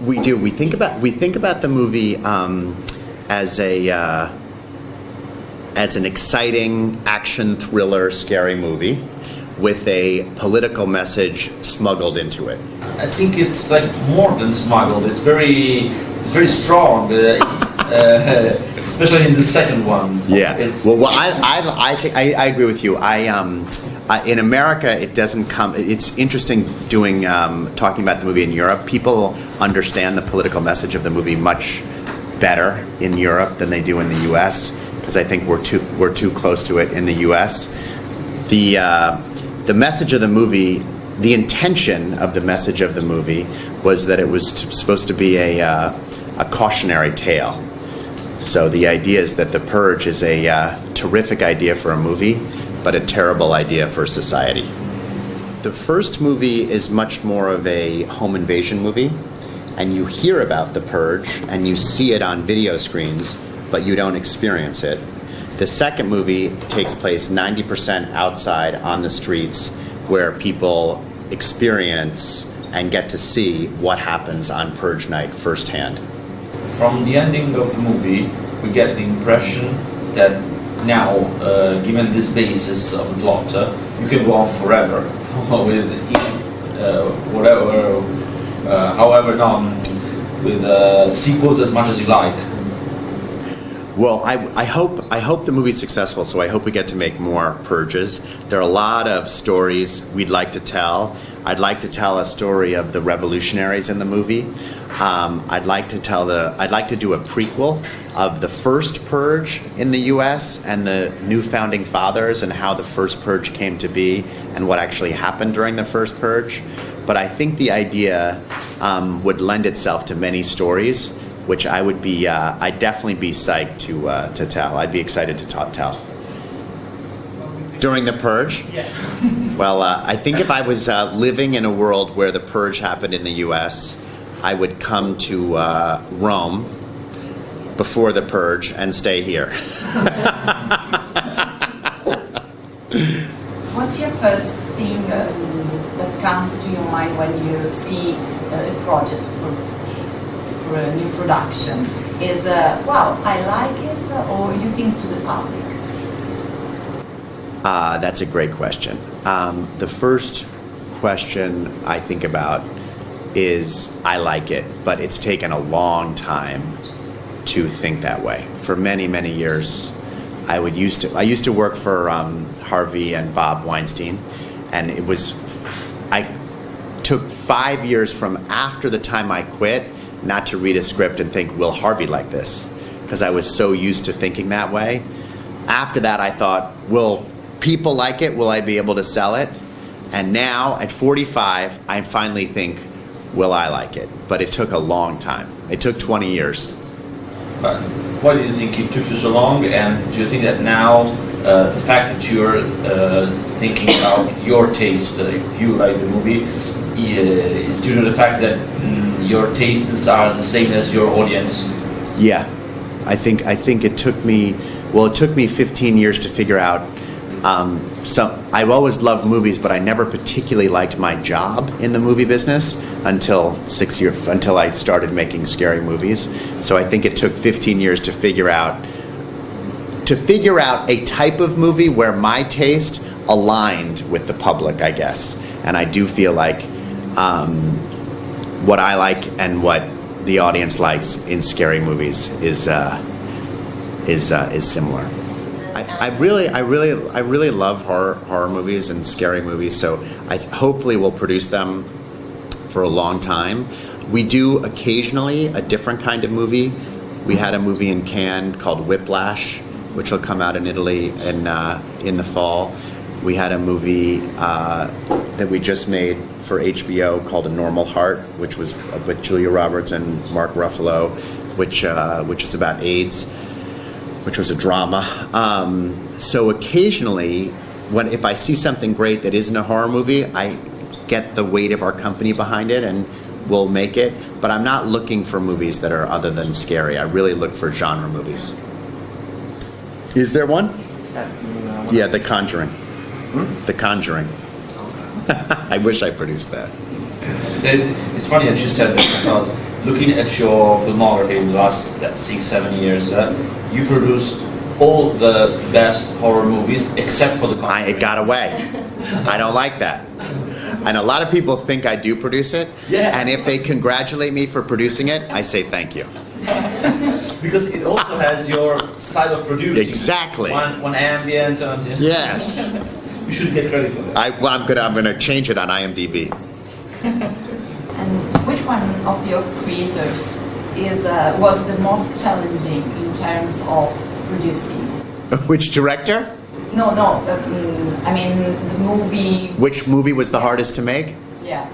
We do. We think about the movie as an exciting action thriller, scary movie with a political message smuggled into it. I think it's like more than smuggled. It's very strong, especially in the second one. Yeah. I agree with you. In America, it doesn't come. It's interesting talking about the movie in Europe. People understand the political message of the movie much better in Europe than they do in the U.S. because I think we're too close to it in the U.S. The message of the movie, the intention of the message of the movie, was that it was supposed to be a cautionary tale. So the idea is that The Purge is a terrific idea for a movie, but a terrible idea for society. The first movie is much more of a home invasion movie, and you hear about The Purge and you see it on video screens, but you don't experience it. The second movie takes place 90% outside on the streets where people experience and get to see what happens on Purge night firsthand. From the ending of the movie, we get the impression that now, given this basis of the plot, you can go on forever with however long, with sequels as much as you like. Well, I hope the movie's successful, so I hope we get to make more Purges. There are a lot of stories we'd like to tell. I'd like to tell a story of the revolutionaries in the movie. I'd like to do a prequel of the first Purge in the U.S. and the new founding fathers and how the first Purge came to be and what actually happened during the first Purge. But I think the idea would lend itself to many stories, which I'd definitely be psyched to tell. I'd be excited to tell. During the Purge? Yeah. Well, I think if I was living in a world where the Purge happened in the U.S., I would come to Rome before the Purge and stay here. What's your first thing that comes to your mind when you see a project for a new production? Is, wow, I like it, or you think to the public? That's a great question. The first question I think about is I like it, but it's taken a long time to think that way. For many, many years, I used to work for Harvey and Bob Weinstein, and I took 5 years from after the time I quit not to read a script and think, will Harvey like this? Because I was so used to thinking that way. After that, I thought, will people like it? Will I be able to sell it? And now, at 45, I finally think, will I like it? But it took a long time. It took 20 years. But why do you think it took you so long? And do you think that now the fact that you're thinking about your taste, if you like the movie, is due to the fact that your tastes are the same as your audience? Yeah, I think it took me 15 years to figure out. I've always loved movies, but I never particularly liked my job in the movie business until I started making scary movies. So I think it took 15 years to figure out a type of movie where my taste aligned with the public, I guess. And I do feel like what I like and what the audience likes in scary movies is similar. I really love horror movies and scary movies, so I hopefully will produce them for a long time. We do occasionally a different kind of movie. We had a movie in Cannes called Whiplash, which will come out in Italy in the fall. We had a movie that we just made for HBO called A Normal Heart, which was with Julia Roberts and Mark Ruffalo, which is about AIDS, which was a drama. So occasionally, if I see something great that isn't a horror movie, I get the weight of our company behind it and we'll make it. But I'm not looking for movies that are other than scary. I really look for genre movies. Is there one? Yeah, The Conjuring. The Conjuring. I wish I produced that. It's funny that you said that, because looking at your filmography in the last 6-7 years, you produced all the best horror movies except for The Conjuring. It got away. I don't like that. And a lot of people think I do produce it. Yeah. And if they congratulate me for producing it, I say thank you. Because it also has your style of producing. Exactly. One ambient. Yes. You should get credit for that. I'm gonna change it on IMDb. And which one of your creators was the most challenging in terms of producing? Which director? No, I mean the movie. Which movie was the hardest to make? Yeah.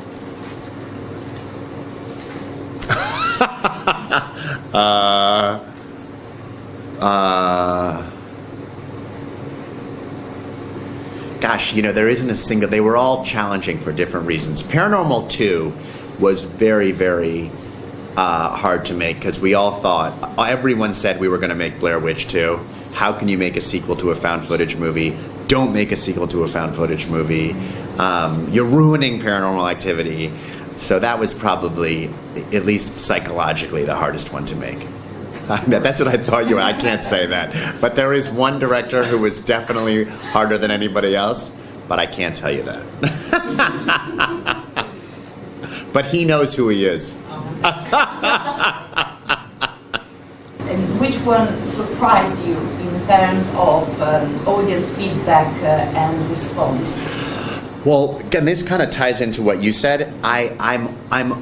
Gosh, there isn't a single. They were all challenging for different reasons. Paranormal 2 was very, very hard to make because we all thought, everyone said we were going to make Blair Witch 2. How can you make a sequel to a found footage movie? Don't make a sequel to a found footage movie. You're ruining Paranormal Activity. So that was probably, at least psychologically, the hardest one to make. That's what I thought you were. I can't say that. But there is one director who was definitely harder than anybody else, but I can't tell you that. But he knows who he is. And which one surprised you in terms of audience feedback and response? Well, again, this kind of ties into what you said. I'm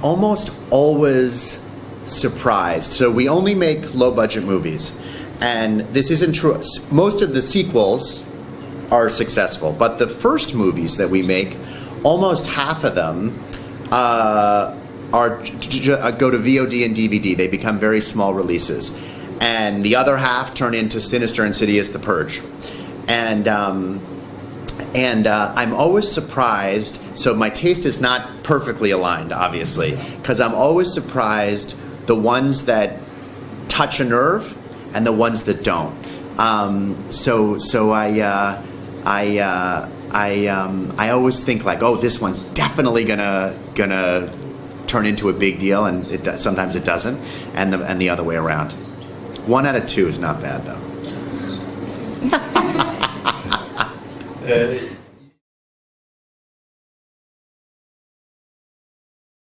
almost always surprised. So we only make low-budget movies, and this isn't true. Most of the sequels are successful, but the first movies that we make, almost half of them go to VOD and DVD. They become very small releases, and the other half turn into Sinister, Insidious, The Purge, and I'm always surprised. So my taste is not perfectly aligned, obviously, because I'm always surprised the ones that touch a nerve and the ones that don't. So I always think like, oh, this one's definitely gonna turn into a big deal, and sometimes it doesn't, and the other way around. 1 out of 2 is not bad though.